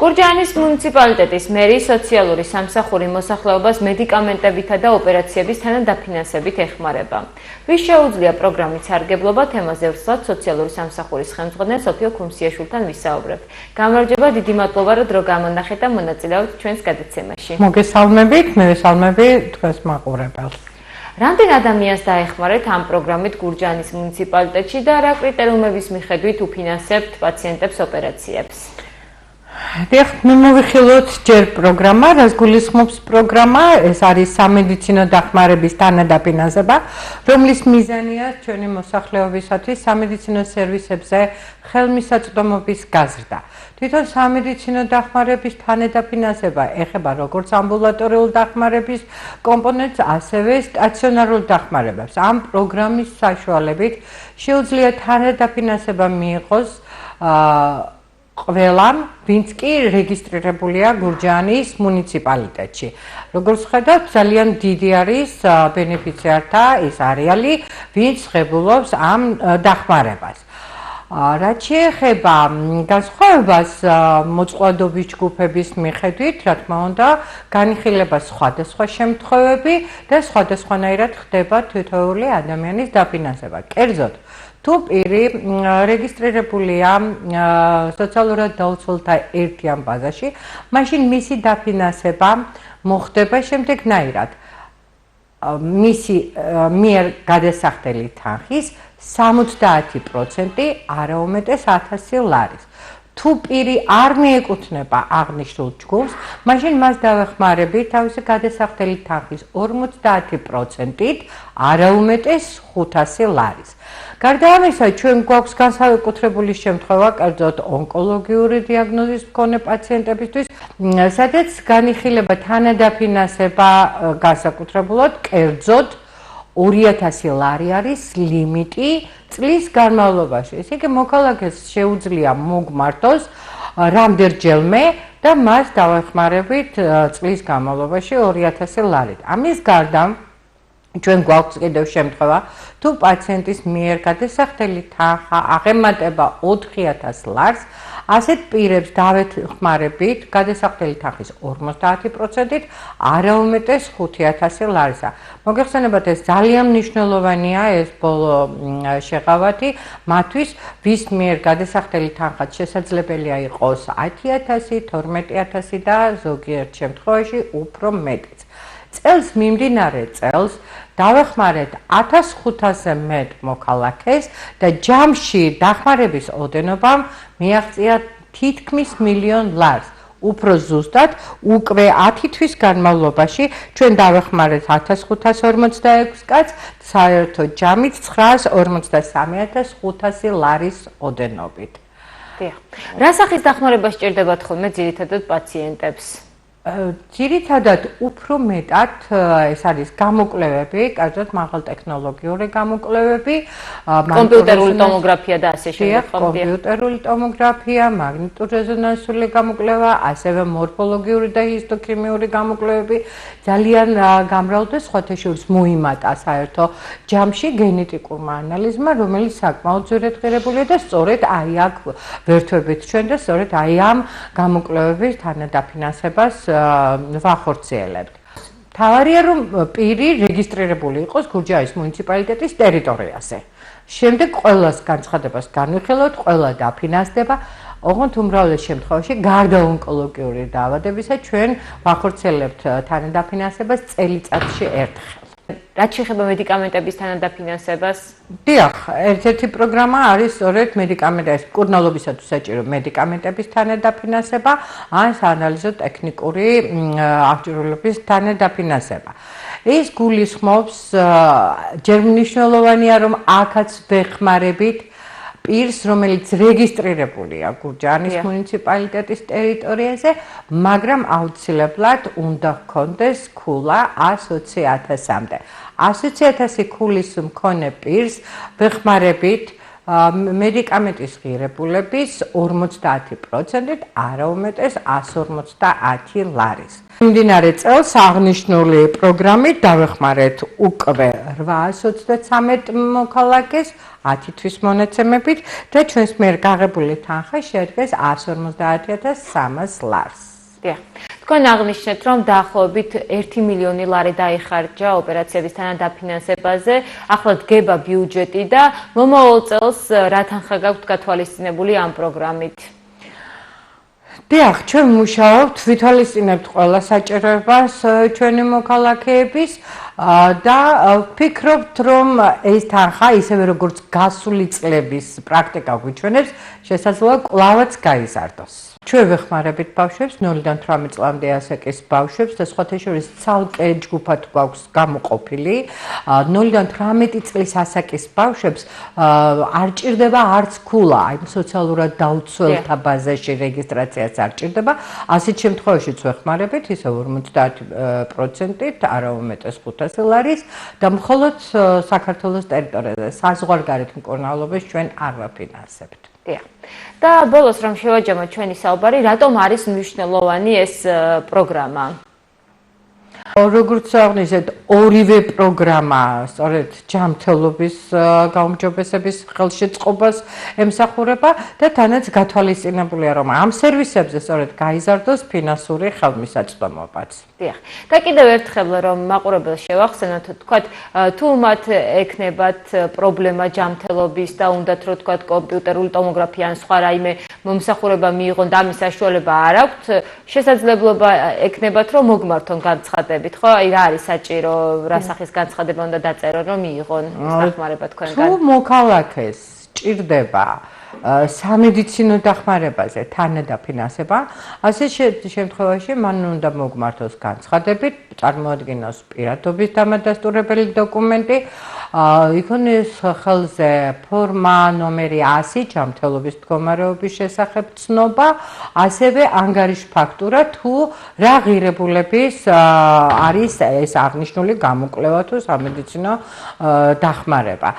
გურჯაანის მუნიციპალიტეტის მერი სოციალური სამსახური მოსახლეობას მედიკამენტებითა და ოპერაციების თანადაფინანსებით ეხმარება. ვის შეუძლია პროგრამის სარგებლობა თემაზე ვსვათ სოციალური სამსახურის ხელმძღვანელ სოფიო ქუმსიაშვილთან ვისაუბრებთ. გამარჯობა, დიდი მადლობა, რომ დრო გამონახეთ და მონაწილეობთ ჩვენს გადაცემაში. მოგესალმებით, მე ვესალმები თქვენს მაყურებელს. რამდენ ადამიანს დაეხმარეთ ამ პროგრამით გურჯაანის მუნიციპალიტეტში და რა კრიტერიუმების მიხედვით უფინანსებთ პაციენტებს ოპერაციებს? მე მოვიხილოთ ჯერ პროგრამა, რაც გულისხმობს პროგრამა, ეს არის სამედიცინო დახმარების თანადაფინანსება, რომლის მიზანია ჩვენი მოსახლეობისათვის სამედიცინო სერვისებზე ხელმისაწვდომობის გაზრდა. თვითონ სამედიცინო დახმარების თანადაფინანსება ეხება როგორც ამბულატორიულ დახმარების კომპონენტს, ასევე სტაციონარულ დახმარებებს. ამ პროგრამის საშუალებით შეუძლია თანადაფინანსება მიიღოს ყველამ, ვინც კი რეგისტრირებულია გურჯაანის მუნიციპალიტეტში. როგორც ხედავთ, ძალიან დიდი არის ბენეფიციართა ის არეალი, ვინც ღებულობს ამ დახმარებას. რაც შეეხება განსხვავებას მოწყვლადობის ჯგუფების მიხედვით, რა თქმა უნდა, განიხილება სხვადასხვა შემთხვევები და სხვადასხვანაირად ხდება თითოეული ადამიანის დაფინანსება. კერძოდ, თუ პირი რეგისტრირებულია სოციალურად დაუცველთა ერთიან ბაზაში, მაშინ მისი დაფინანსება მოხდება შემდეგნაირად. მისი მიერ გადასახდელი თანხის 70% არაუმეტეს 1000 ლარის. თუ პირი არ მიეკუთვნება აღნიშნულ ჯგუფს, მაშინ მას დავეხმარებით თავისი გადასახდელი თანხის 50%-ით არაუმეტეს 500 ლარის. გარდა ამისა, ჩვენ გვაქვს განსაკუთრებული შემთხვევა, კერძოდ ონკოლოგიური დიაგნოზის მქონე პაციენტებისთვის, სადაც განიხილება თანადაფინანსება განსაკუთრებულად, კერძოდ 2000 ლარი არის ლიმიტი წლის განმავლობაში. ესე იგი, მოქალაქეს შეუძლია მოგმართოს რამდენჯერმე და მას დავეხმარებით წლის განმავლობაში 2000 ლარით. ამის გარდა ჩვენ გვაქვს კიდევ შემთხვევა, თუ პაციენტის მიერ გადასახდელი თანხა აღემატება 4000 ლარს, ასეთ პირებს დავეხმარებით გადასახდელი თანხის 50%-ით არაუმეტეს 5000 ლარისა. მოგეხსენებათ, ეს ძალიან მნიშვნელოვანია ეს ბოლო შეღავათი მათთვის, ვის მიერ გადასახდელი თანხა შესაძლებელია იყოს 10000, 12000 და ზოგიერთ შემთხვევაში უფრო მეტიც. წელს მიმდინარე წელს დავეხმარეთ 1500-ზე მეტ მოქალაქეს და ჯამში დახმარების ოდენობამ მიაღწია თითქმის 1 მილიონ ლარს. უფრო ზუსტად, უკვე 10 თვის განმავლობაში ჩვენ დავეხმარეთ 1546 კაცს, საერთო ჯამით 943500 ლარის ოდენობით. რა სახის დახმარება სჭირდებათ ხოლმე ძირითადად პაციენტებს? ძირითადად უფრო მეტად ეს არის გამოკვლევები, კერძოდ მაღალტექნოლოგიური გამოკვლევები, კომპიუტერული ტომოგრაფია და ასე შემდეგ. კომპიუტერული ტომოგრაფია, მაგნიტურეზონანსული გამოკვლევა, ასევე მორფოლოგიური და ჰისტოქიმიური გამოკვლევები ძალიან გამრავალ და სხვათა შორის მოიმატა საერთო ჯამში გენეტიკურმა ანალიზმა, რომელიც საკმაოდ ძვირადღირებულია და სწორედ აი აქ ვერთვებით ჩვენ და სწორედ აი ამ გამოკვლევების თანადაფინანსებას ვახორციელებთ. თავარია, რომ პირი რეგისტრირებული იყოს გურჯაანის მუნიციპალიტეტის ტერიტორიაზე. შემდეგ ყველას განცხადებას განვიხილოთ, ყველა დაფინანსდება. ოღონდ უმრავლეს შემთხვევაში გარდა ონკოლოგიური დაავადებისა ჩვენ ვახორციელებთ თანადაფინანსებას წელიწადში ერთხელ. რაც შეეხება მედიკამენტების თანადაფინანსებას? დიახ, ერთ-ერთი პროგრამა არის სწორედ მედიკამენტების მკურნალობისათვის საჭირო მედიკამენტების თანადაფინანსება, ან საანალიზო ტექნიკური აღჭურვილობის თანადაფინანსება. ეს გულისხმობს, ჯერ მნიშვნელოვანია, რომ აქაც ვეხმარებით პირს, რომელიც რეგისტრირებულია გურჯაანის მუნიციპალიტეტის ტერიტორიაზე, მაგრამ აუცილებლად უნდა ჰქონდეს ქულა 120.000-მდე. 120.000 ქულის მქონე პირს ვეხმარებით მედიკამენტის ღირებულების 50%-ით, არა უმეტეს 150 ლარის. მიმდინარე წელს აღნიშნული პროგრამით დავეხმარეთ უკვე 833 მოქალაქეს 10 თვის მონაცემებით და ჩვენს მიერ გაღებული თანხა შეადგენს 150.300 ლარს. თქვენ აღნიშნეთ, რომ დაახლოებით 1 მილიონი ლარი დაიხარჯა ოპერაციების თანადაფინანსებაზე, ახლა დგება ბიუჯეტი და მომავალ წელს რა თანხა გაქვთ გათვალისწინებული ამ პროგრამით? დიახ, ჩვენ მუშაობთ, ვითვალისწინებთ ყველა საჭიროებას ჩვენი მოქალაქეების და ვფიქრობთ, რომ ეს თანხა, ისევე როგორც გასული წლების პრაქტიკა გვიჩვენებს, შესაძლოა კვლავაც გაიზარდოს. ჩვენ ვეხმარებით ბავშვებს 0-დან 18 წლამდე ასაკის ბავშვებს და სხვათა შორის ცალკე ჯგუფად გვაქვს გამოყოფილი. 0-დან 18 წლის ასაკის ბავშვებს არ ჭირდება არც ქულა, აი სოციალურად დაუცველთა ბაზაში რეგისტრაციაც არ ჭირდება. ასეთ შემთხვევაშიც ვეხმარებით ისე 50%-ით, არა უმეტეს 500 ლარის და მხოლოდ საქართველოს ტერიტორიაზე საზღვარგარეთ მკურნალობას ჩვენ არ ვაფინანსებთ. და ბოლოს რომ შევაჯამოთ ჩვენი საუბარი, რატომ არის მნიშვნელოვანი ეს პროგრამა? როგორც აღნიშნეთ, ორივე პროგრამა სწორედ ჯანმრთელობის გაუმჯობესების ხელშეწყობას ემსახურება და თანაც გათვალისწინებულია, რომ ამ სერვისებზე სწორედ გაიზარდოს ფინანსური ხელმისაწვდომობაც. და კიდევ ერთხელ რომ მაყურებელს შევახსენოთ, თქვათ, თუ მათ ექნებათ პრობლემა ჯანმრთელობის და უნდათ რომ თქვათ კომპიუტერული ტომოგრაფია ან სხვა რაიმე მომსახურება მიიღონ და ამის საშუალება არ აქვთ, შესაძლებლობა ექნებათ რომ მოგმართონ განცხადებით, ხო? აი რა არის საჭირო, რა სახის განცხადება უნდა დაწერონ რომ მიიღონ დახმარება თქვენგან? თუ მოქალაქეს ჭირდება სამედიცინო დახმარებაზე თანადაფინანსება, ასე შემთხვევაში მან უნდა მოგმართოს განცხადებით, წარმოადგინოს პირადობის დამადასტურებელი დოკუმენტი, იქონიოს ხელზე ფორმა ნომერი 100 ჯანმრთელობის მდგომარეობის შესახებ ცნობა, ასევე ანგარიშ ფაქტურა თუ რა ღირებულების არის ეს აღნიშნული გამოკვლევა თუ სამედიცინო დახმარება.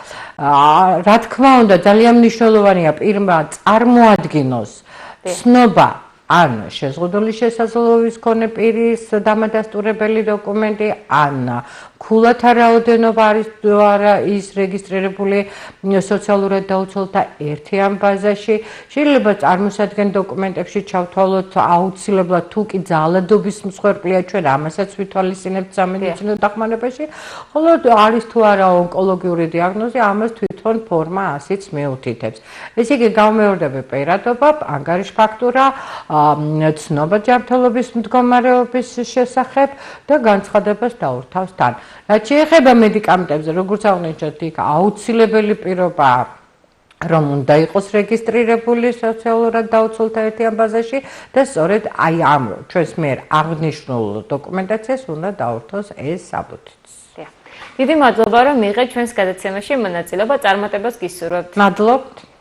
რა თქმა უნდა, ძალიან მნიშვნელოვანია პირმა წარმოადგინოს ცნობა ან შეზღუდული შესაძლებლობის მქონე პირის დამადასტურებელი დოკუმენტი, ან ქულათა რაოდენობა არის თუ არა ის რეგისტრირებული სოციალურად დაუცველთა ერთიან ბაზაში. შეიძლება წარმოსადგენ დოკუმენტებში ჩავთვალოთ აუცილებლად თუ კი ძალადობის მსხვერპლია, ჩვენ ამასაც ვითვალისწინებთ სამედიცინო დახმარებაში, ხოლო არის თუ არა ონკოლოგიური დიაგნოზი, ამას თვითონ ფორმა 100-იც მიუთითებს. ესე იგი გამეორდება პირადობა, ანგარიშ ფაქტურა, ცნობა ჯანმრთელობის მდგომარეობის შესახებ და განცხადებას დაურთავს თან. რაც შეეხება მედიკამენტებზე, როგორც აღნიშნეთ, იქ აუცილებელი პირობაა, რომ უნდა იყოს რეგისტრირებული სოციალურად დაუცველთა ერთიან ბაზაში და სწორედ აი ამ ჩვენს მიერ აღნიშნულ დოკუმენტაციას უნდა დაურთოს ეს საბუთიც. დიდი მადლობა, რომ მიიღეთ ჩვენს გადაცემაში მონაწილეობა, წარმატებას გისურვებთ. მადლობთ.